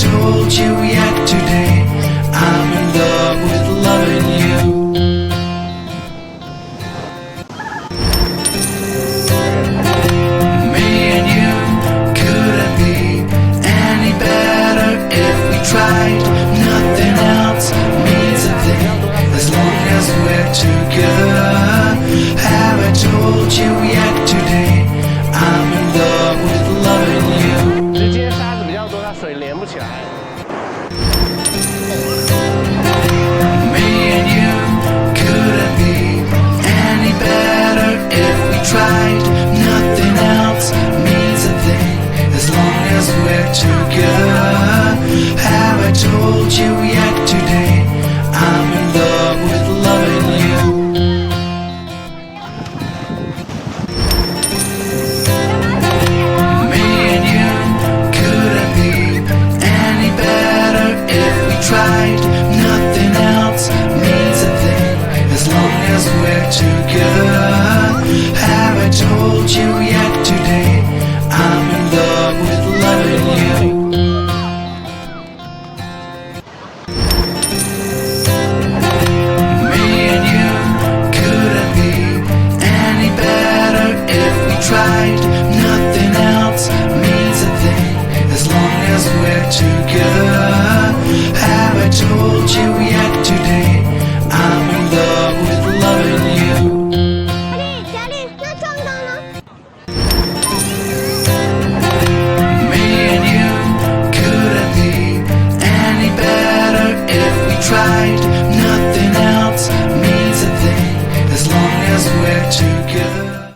told you yet today I'm in love with loving you. Me and you couldn't be any better if we tried. Nothing else means a thing as long as we're together. Have I told you yet today I'm in love with loving you. 直接沙子比较多，它水连不起来。 Me and you couldn't be any better if we tried. Nothing else means a thing as long as we're together. Have I told you yet today I'm in love with loving you. Me and you couldn't be any better if we tried. Nothing else means a thing as long as we're together. Have I told you yet today I'm in love with loving you. Me and you couldn't be any better if we tried. Nothing else means a thing as long as we're together. Have I told you yet